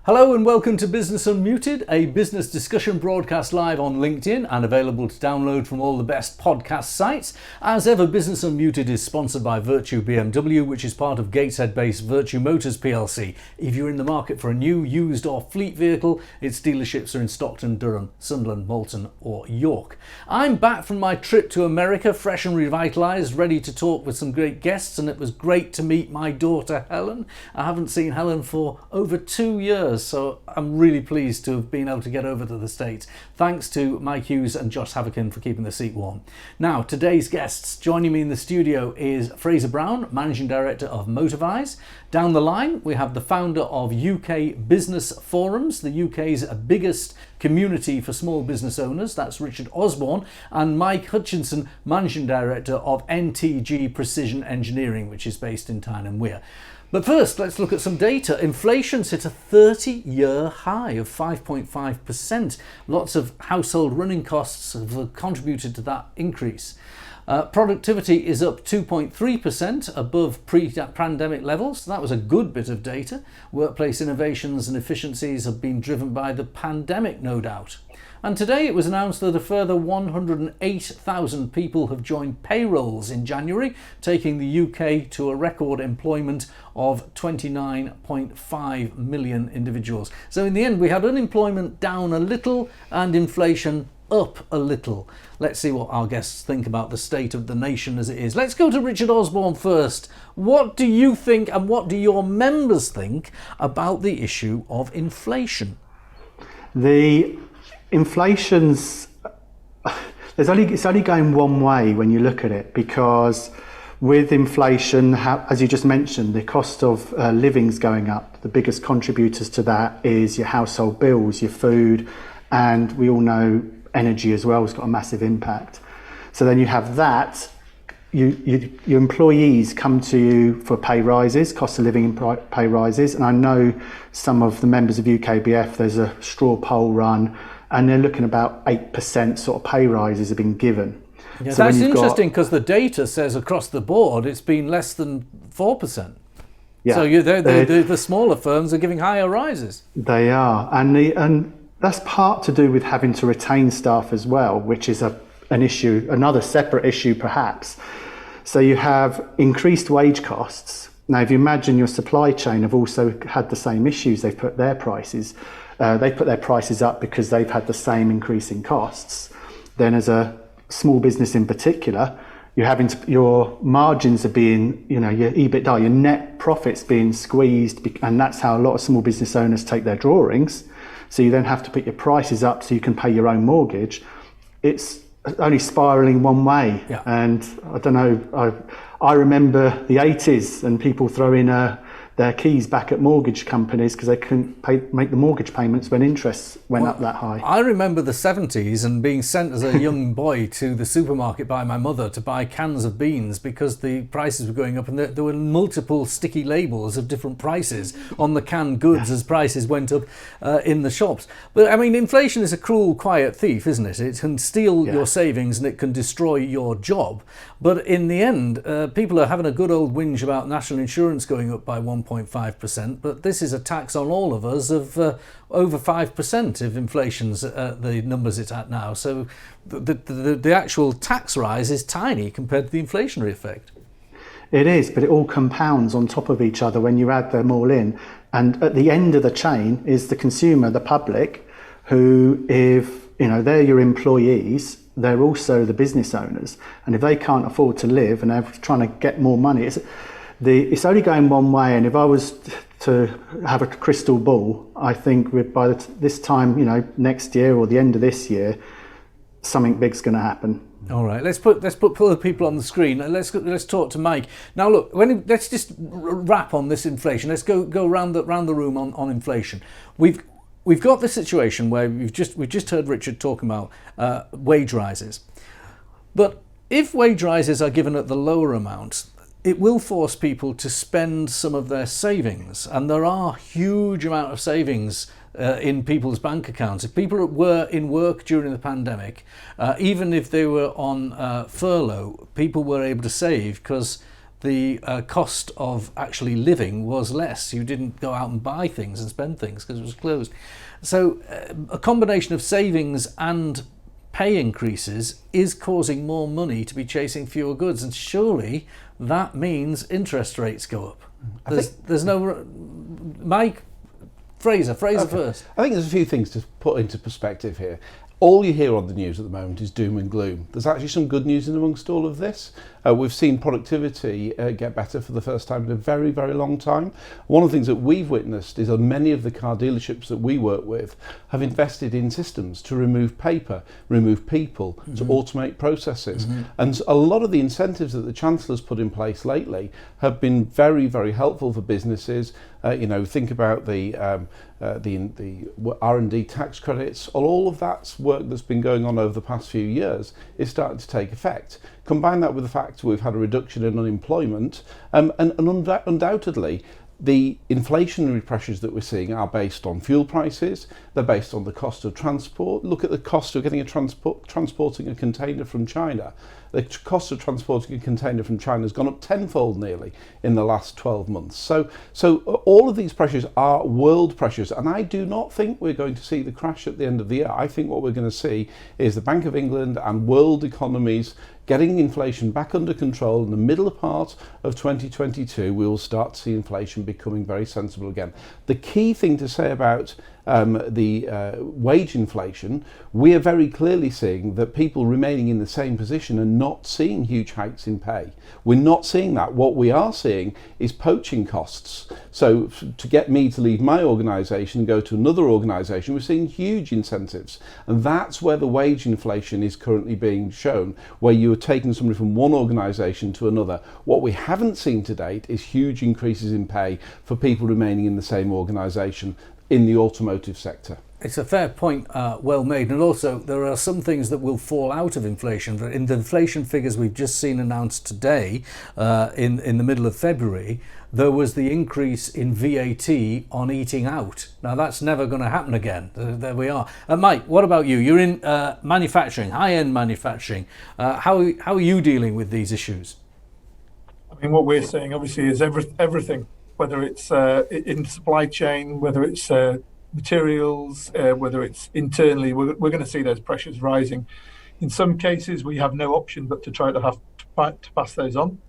Hello and welcome to Business Unmuted, a business discussion broadcast live on LinkedIn and available to download from all the best podcast sites. As ever, Business Unmuted is sponsored by Virtue BMW, which is part of Gateshead-based Virtue Motors plc. If you're in the market for a new, used or fleet vehicle, its dealerships are in Stockton, Durham, Sunderland, Malton or York. I'm back from my trip to America, fresh and revitalised, ready to talk with some great guests, and it was great to meet my daughter Helen. I haven't seen Helen for over 2 years. So I'm really pleased to have been able to get over to the States. Thanks to Mike Hughes and Josh Havikin for keeping the seat warm. Now, today's guests joining me in the studio is Fraser Brown, Managing Director of MotorVise. Down the line, we have the founder of UK Business Forums, the UK's biggest community for small business owners. That's Richard Osborne. And Mike Hutchinson, Managing Director of NTG Precision Engineering, which is based in Tyne and Wear. But first, let's look at some data. Inflation's hit a 30-year high of 5.5%. Lots of household running costs have contributed to that increase. Productivity is up 2.3% above pre-pandemic levels. That was a good bit of data. Workplace innovations and efficiencies have been driven by the pandemic, no doubt. And today it was announced that a further 108,000 people have joined payrolls in January, taking the UK to a record employment of 29.5 million individuals. So in the end, we had unemployment down a little and inflation up a little. Let's see what our guests think about the state of the nation as it is. Let's go to Richard Osborne first. What do you think and what do your members think about the issue of inflation? The inflation's it's only going one way when you look at it, because with inflation, as you just mentioned, the cost of living's going up. The biggest contributors to that is your household bills, your food, and we all know energy as well has got a massive impact. So then you have that. Your employees come to you for pay rises, cost of living pay rises, and I know some of the members of UKBF, there's a straw poll run, and they're looking about 8% sort of pay rises have been given. Yeah, so that's interesting because the data says across the board it's been less than 4%. Yeah, so the smaller firms are giving higher rises. They are, and that's part to do with having to retain staff as well, which is an issue, another separate issue perhaps. So you have increased wage costs. Now, if you imagine your supply chain have also had the same issues, they've put their prices up because they've had the same increase in costs. Then as a small business in particular, your margins are being, your EBITDA, your net profits being squeezed, and that's how a lot of small business owners take their drawings. So you then have to put your prices up so you can pay your own mortgage. It's only spiralling one way. Yeah. And I don't know, I remember the 80s and people throwing their keys back at mortgage companies because they couldn't make the mortgage payments when interest went up that high. I remember the 70s and being sent as a young boy to the supermarket by my mother to buy cans of beans because the prices were going up, and there were multiple sticky labels of different prices on the canned goods as prices went up in the shops. But I mean, inflation is a cruel, quiet thief, isn't it? It can steal your savings and it can destroy your job. But in the end, people are having a good old whinge about national insurance going up by 1.5%, but this is a tax on all of us of over 5% if inflation's the numbers it's at now. So the actual tax rise is tiny compared to the inflationary effect. It is, but it all compounds on top of each other when you add them all in. And at the end of the chain is the consumer, the public, who, if they're your employees, they're also the business owners. And if they can't afford to live and they're trying to get more money, it's only going one way. And if I was to have a crystal ball, I think by this time, next year or the end of this year, something big's going to happen. All right, let's put other people on the screen. Let's talk to Mike. Now, look, let's just wrap on this inflation. Let's go round the room on inflation. We've got the situation where we've just heard Richard talking about wage rises, but if wage rises are given at the lower amount, it will force people to spend some of their savings, and there are huge amount of savings in people's bank accounts. If people were in work during the pandemic, even if they were on furlough, people were able to save because the cost of actually living was less. You didn't go out and buy things and spend things because it was closed. So a combination of savings and pay increases is causing more money to be chasing fewer goods, and surely that means interest rates go up. There's no... Mike, Fraser okay. First. I think there's a few things to put into perspective here. All you hear on the news at the moment is doom and gloom. There's actually some good news in amongst all of this. We've seen productivity get better for the first time in a very, very long time. One of the things that we've witnessed is that many of the car dealerships that we work with have invested in systems to remove paper, remove people, to automate processes. And a lot of the incentives that the Chancellor's put in place lately have been very, very helpful for businesses. Think about the R&D tax credits. All of that's work that's been going on over the past few years is starting to take effect. Combine that with the fact we've had a reduction in unemployment, and undoubtedly the inflationary pressures that we're seeing are based on fuel prices, they're based on the cost of transport. Look at the cost of getting transporting a container from China. The cost of transporting a container from China has gone up tenfold nearly in the last 12 months. So all of these pressures are world pressures, and I do not think we're going to see the crash at the end of the year. I think what we're going to see is the Bank of England and world economies getting inflation back under control. In the middle part of 2022, we will start to see inflation becoming very sensible again. The key thing to say about the wage inflation, we are very clearly seeing that people remaining in the same position are not seeing huge hikes in pay. We're not seeing that. What we are seeing is poaching costs. So to get me to leave my organisation and go to another organisation, we're seeing huge incentives. And that's where the wage inflation is currently being shown, where you are taking somebody from one organisation to another. What we haven't seen to date is huge increases in pay for people remaining in the same organisation in the automotive sector. It's a fair point, well made, and also there are some things that will fall out of inflation. In the inflation figures we've just seen announced today, in the middle of February, there was the increase in VAT on eating out. Now that's never going to happen again. There we are. Mike, what about you? You're in manufacturing, high-end manufacturing. How are you dealing with these issues? I mean, what we're seeing obviously is everything, whether it's in supply chain, whether it's materials, whether it's internally, we're going to see those pressures rising. In some cases, we have no option but to try to pass those on.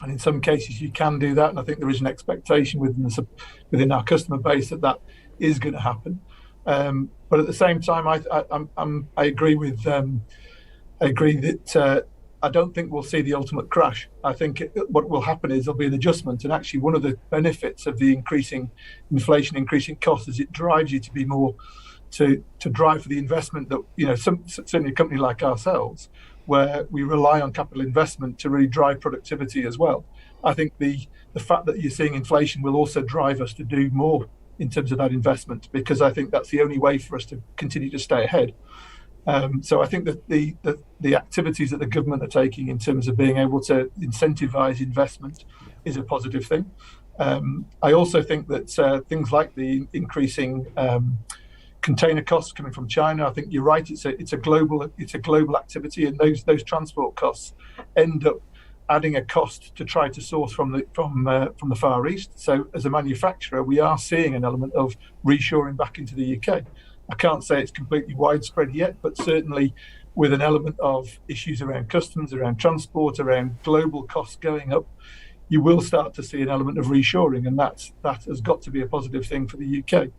And in some cases, you can do that. And I think there is an expectation within our customer base that is going to happen. But at the same time, I agree that I don't think we'll see the ultimate crash. I think what will happen is there'll be an adjustment. And actually, one of the benefits of the increasing inflation, increasing costs, is it drives you to be more to drive for the investment that, certainly a company like ourselves, where we rely on capital investment to really drive productivity as well. I think the fact that you're seeing inflation will also drive us to do more in terms of that investment, because I think that's the only way for us to continue to stay ahead. So I think that the activities that the government are taking in terms of being able to incentivize investment is a positive thing. I also think that things like the increasing container costs coming from China, I think you're right. It's a global activity, and those transport costs end up adding a cost to try to source from the Far East. So as a manufacturer, we are seeing an element of reshoring back into the UK. I can't say it's completely widespread yet, but certainly with an element of issues around customs, around transport, around global costs going up, you will start to see an element of reshoring, and that has got to be a positive thing for the UK.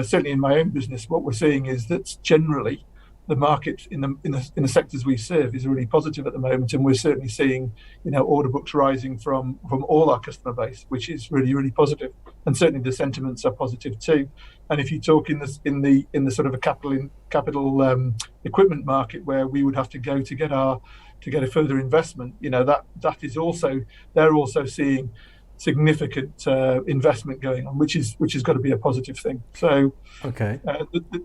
Certainly in my own business, what we're seeing is that generally the market in the sectors we serve is really positive at the moment, and we're certainly seeing order books rising from all our customer base, which is really, really positive. And certainly the sentiments are positive too. And if you talk in the sort of a capital equipment market where we would have to go to get a further investment, that is also, they're also seeing significant investment going on, which has got to be a positive thing. So okay,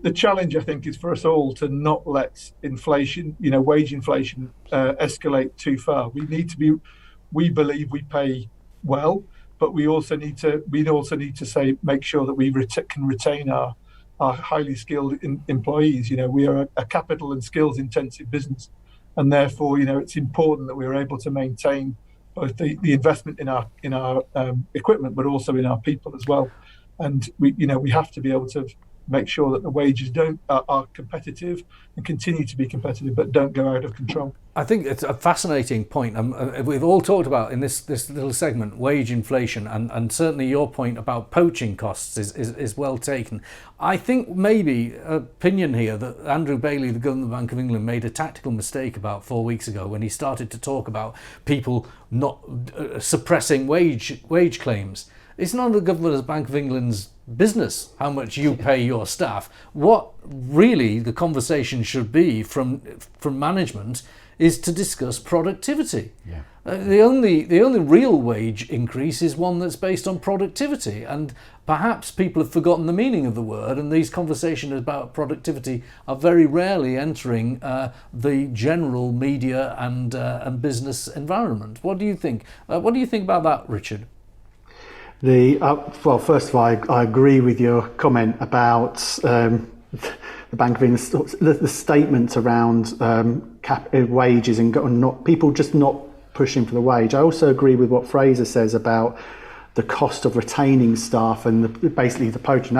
the challenge, I think, is for us all to not let inflation, wage inflation, escalate too far. We believe we pay well, but we also need to make sure that we can retain our highly skilled employees. We are a capital and skills intensive business, and therefore it's important that we're able to maintain both the investment in our equipment, but also in our people as well. And we have to be able to make sure that the wages are competitive and continue to be competitive, but don't go out of control. I think it's a fascinating point. We've all talked about in this little segment wage inflation, and certainly your point about poaching costs is well taken. I think maybe opinion here that Andrew Bailey, the Governor of the Bank of England, made a tactical mistake about 4 weeks ago when he started to talk about people not suppressing wage claims. It's not the Governor of the Bank of England's business how much you pay your staff. What really the conversation should be from management is to discuss productivity. Yeah. The only real wage increase is one that's based on productivity, and perhaps people have forgotten the meaning of the word, and these conversations about productivity are very rarely entering the general media and business environment. What do you think? What do you think about that, Richard? Well, first of all, I agree with your comment about the Bank of England, the statement around wages and not people just not pushing for the wage. I also agree with what Fraser says about the cost of retaining staff and basically the poaching.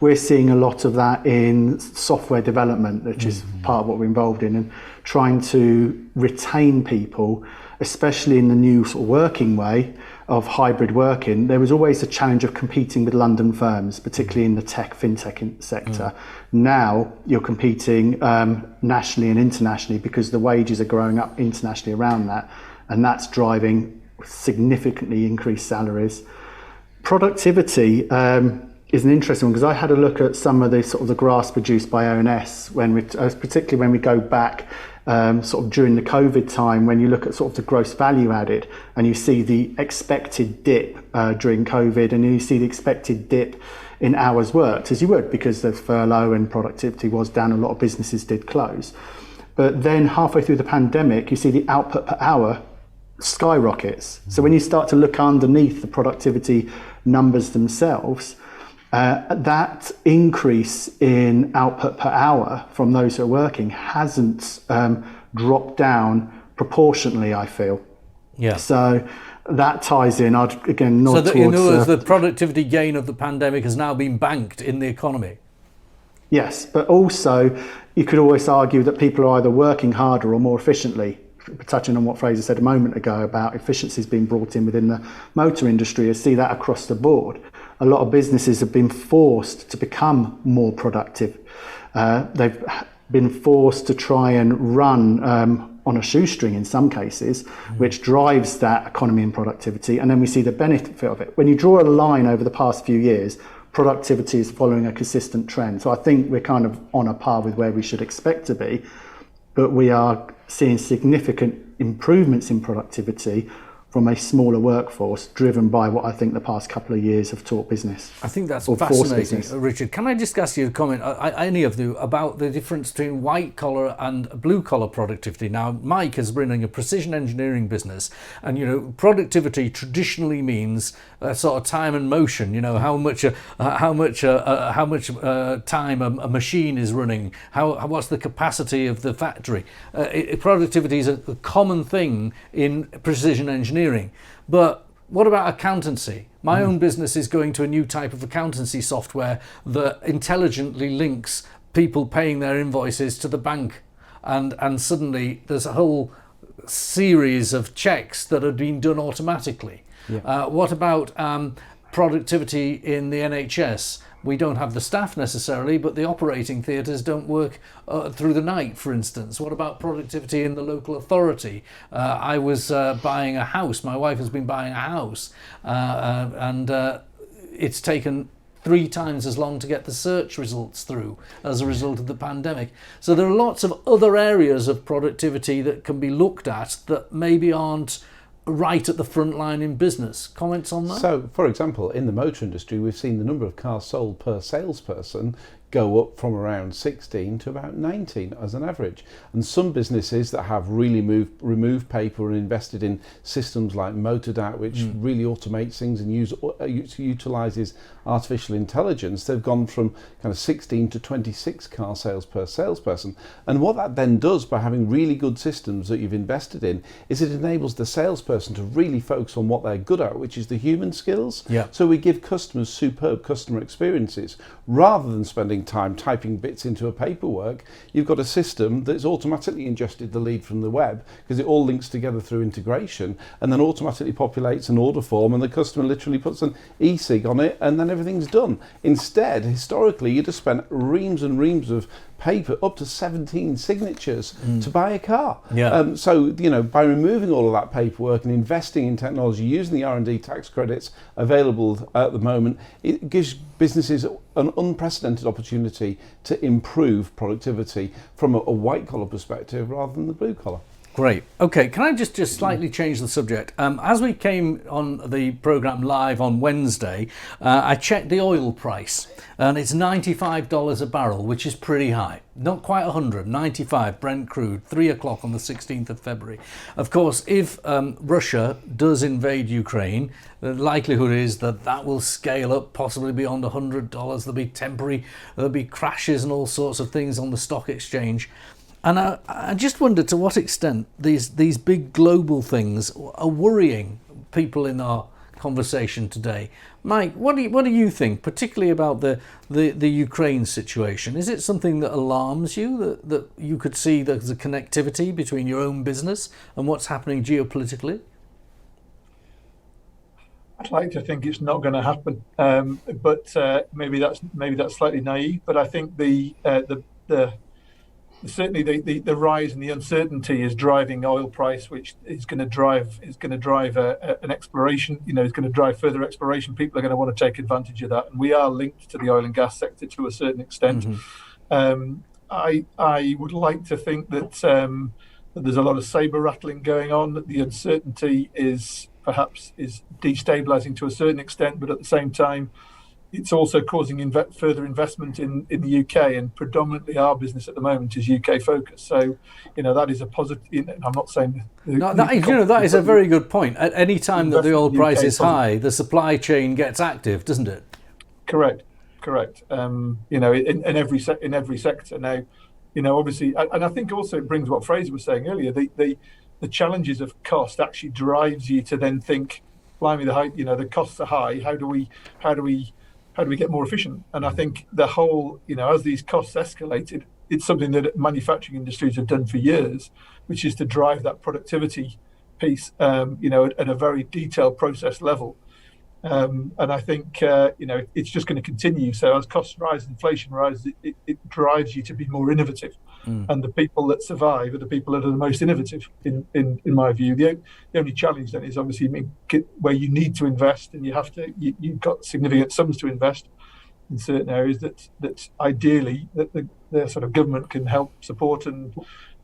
We're seeing a lot of that in software development, which is part of what we're involved in, and trying to retain people, especially in the new sort of working way of hybrid working. There was always a challenge of competing with London firms, particularly in the fintech sector. Now you're competing nationally and internationally because the wages are growing up internationally around that, and that's driving significantly increased salaries. Productivity is an interesting one, because I had a look at some of the sort of the graphs produced by ONS particularly when we go back sort of during the COVID time, when you look at sort of the gross value added and you see the expected dip during COVID, and then you see the expected dip in hours worked, as you would, because the furlough and productivity was down, a lot of businesses did close. But then halfway through the pandemic, you see the output per hour skyrockets. So when you start to look underneath the productivity numbers themselves, that increase in output per hour from those who are working hasn't dropped down proportionally, I feel. Yeah. So that ties in. I'd again nod towards. In other words, the productivity gain of the pandemic has now been banked in the economy. Yes, but also you could always argue that people are either working harder or more efficiently. Touching on what Fraser said a moment ago about efficiencies being brought in within the motor industry, I see that across the board. A lot of businesses have been forced to become more productive. They've been forced to try and run on a shoestring in some cases, which drives that economy and productivity. And then we see the benefit of it. When you draw a line over the past few years, productivity is following a consistent trend. So I think we're kind of on a par with where we should expect to be, but we are seeing significant improvements in productivity from a smaller workforce, driven by what I think the past couple of years have taught business. I think that's fascinating, Richard. Can I just ask you a comment, any of you, about the difference between white collar and blue collar productivity? Now, Mike is running a precision engineering business, and productivity traditionally means sort of time and motion. How much time a machine is running, what's the capacity of the factory. Productivity is a common thing in precision engineering. But what about accountancy? My own business is going to a new type of accountancy software that intelligently links people paying their invoices to the bank, and suddenly there's a whole series of checks that are being done automatically. Yeah. What about productivity in the NHS? We don't have the staff necessarily, but the operating theatres don't work through the night, for instance. What about productivity in the local authority? I was buying a house. My wife has been buying a house, and it's taken 3 times as long to get the search results through as a result of the pandemic. So there are lots of other areas of productivity that can be looked at that maybe aren't right at the front line in business. Comments on that? So, for example, in the motor industry, we've seen the number of cars sold per salesperson go up from around 16 to about 19 as an average. And some businesses that have really removed paper and invested in systems like MotorVise, which really automates things and utilises artificial intelligence, they've gone from kind of 16 to 26 car sales per salesperson. And what that then does by having really good systems that you've invested in is it enables the salesperson to really focus on what they're good at, which is the human skills. Yeah. So we give customers superb customer experiences rather than spending time typing bits into a paperwork. You've got a system that's automatically ingested the lead from the web because it all links together through integration and then automatically populates an order form, and the customer literally puts an e-sig on it and then everything's done. Instead, historically, you'd have spent reams and reams of paper, up to 17 signatures to buy a car. Yeah. So, you know, by removing all of that paperwork and investing in technology, using the R&D tax credits available at the moment, it gives businesses an unprecedented opportunity to improve productivity from a white collar perspective rather than the blue collar. Great. Okay, can I just slightly change the subject? As we came on the programme live on Wednesday, I checked the oil price, and it's $95 a barrel, which is pretty high. Not quite 100, 95 Brent crude, 3 o'clock on the 16th of February. Of course, if Russia does invade Ukraine, the likelihood is that that will scale up possibly beyond $100. There'll be crashes and all sorts of things on the stock exchange. And I just wonder to what extent these big global things are worrying people in our conversation today. Mike, what do you think, particularly about the Ukraine situation? Is it something that alarms you, that you could see there's a connectivity between your own business and what's happening geopolitically? I'd like to think it's not going to happen, but maybe that's slightly naive. But I think certainly the rise in the uncertainty is driving oil price, which is going to drive an exploration. You know, is going to drive further exploration. People are going to want to take advantage of that, and we are linked to the oil and gas sector to a certain extent. I would like to think that there's a lot of saber rattling going on. That the uncertainty is destabilizing to a certain extent, but at the same time, it's also causing further investment in the UK, and predominantly our business at the moment is UK focused. So, you know, that is a positive. I'm not saying that is a very good point. At any time that the oil price is high, the supply chain gets active, doesn't it? Correct. You know, in every sector now. You know, obviously, and I think also it brings what Fraser was saying earlier. The challenges of cost actually drives you to then think, blimey, the costs are high. How do we get more efficient? And I think the whole, you know, as these costs escalated, it's something that manufacturing industries have done for years, which is to drive that productivity piece, you know, at a very detailed process level. And I think, you know, it's just going to continue. So as costs rise, inflation rises, it drives you to be more innovative. And the people that survive are the people that are the most innovative, in my view. The only challenge then is obviously where you need to invest, and you've got significant sums to invest in certain areas that ideally that the sort of government can help support and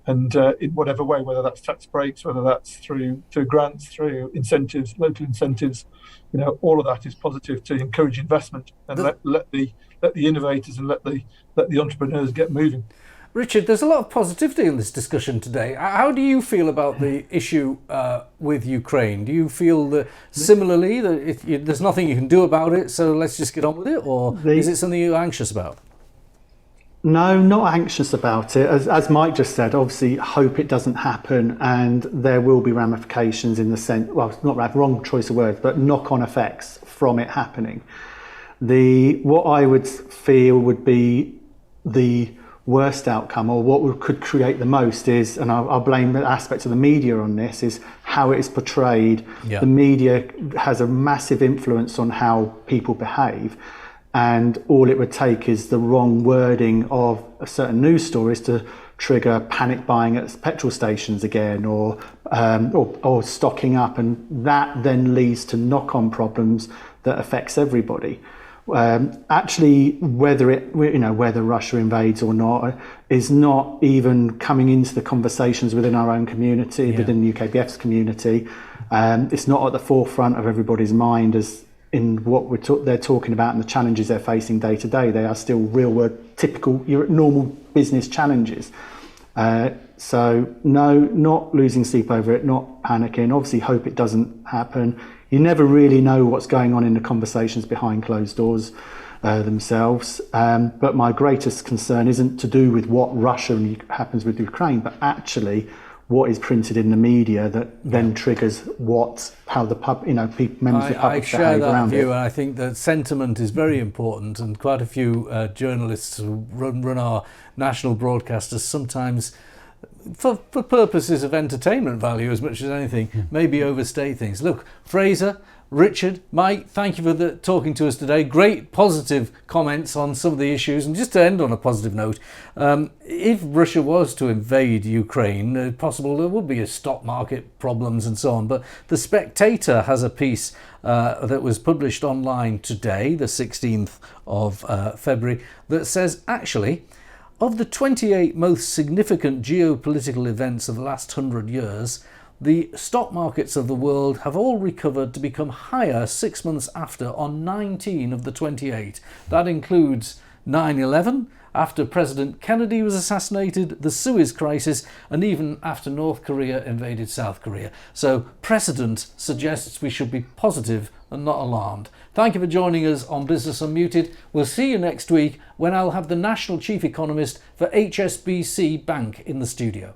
in whatever way, whether that's tax breaks, whether that's through grants, through incentives, local incentives, you know, all of that is positive to encourage investment and let the innovators and let the entrepreneurs get moving. Richard, there's a lot of positivity in this discussion today. How do you feel about the issue with Ukraine? Do you feel that similarly that there's nothing you can do about it, so let's just get on with it, or is it something you're anxious about? No, not anxious about it. As Mike just said, obviously hope it doesn't happen, and there will be ramifications in the sense, well, it's not wrong choice of words, but knock-on effects from it happening. What I would feel would be the worst outcome, or what could create the most, is, and I'll blame the aspect of the media on this, is how it is portrayed. Yeah. The media has a massive influence on how people behave, and all it would take is the wrong wording of a certain news stories to trigger panic buying at petrol stations again, or stocking up, and that then leads to knock-on problems that affects everybody. Actually, whether Russia invades or not is not even coming into the conversations within our own community, within the UKBF's community. It's not at the forefront of everybody's mind as in what they're talking about and the challenges they're facing day to day. They are still real world, typical, normal business challenges. So no, not losing sleep over it, not panicking. Obviously hope it doesn't happen. You never really know what's going on in the conversations behind closed doors themselves. But my greatest concern isn't to do with what Russia happens with Ukraine, but actually what is printed in the media that then triggers how the members of the public I share behave that around view, it. and I think that sentiment is very important, and quite a few journalists who run our national broadcasters sometimes, for purposes of entertainment value as much as anything, maybe overstate things. Look, Fraser, Richard, Mike, thank you for talking to us today. Great positive comments on some of the issues. And just to end on a positive note, if Russia was to invade Ukraine, possible there would be a stock market problems and so on. But The Spectator has a piece that was published online today, the 16th of February, that says, actually, of the 28 most significant geopolitical events of the last 100 years, the stock markets of the world have all recovered to become higher 6 months after on 19 of the 28. That includes 9/11, after President Kennedy was assassinated, the Suez Crisis, and even after North Korea invaded South Korea. So precedent suggests we should be positive and not alarmed. Thank you for joining us on Business Unmuted. We'll see you next week when I'll have the National Chief Economist for HSBC Bank in the studio.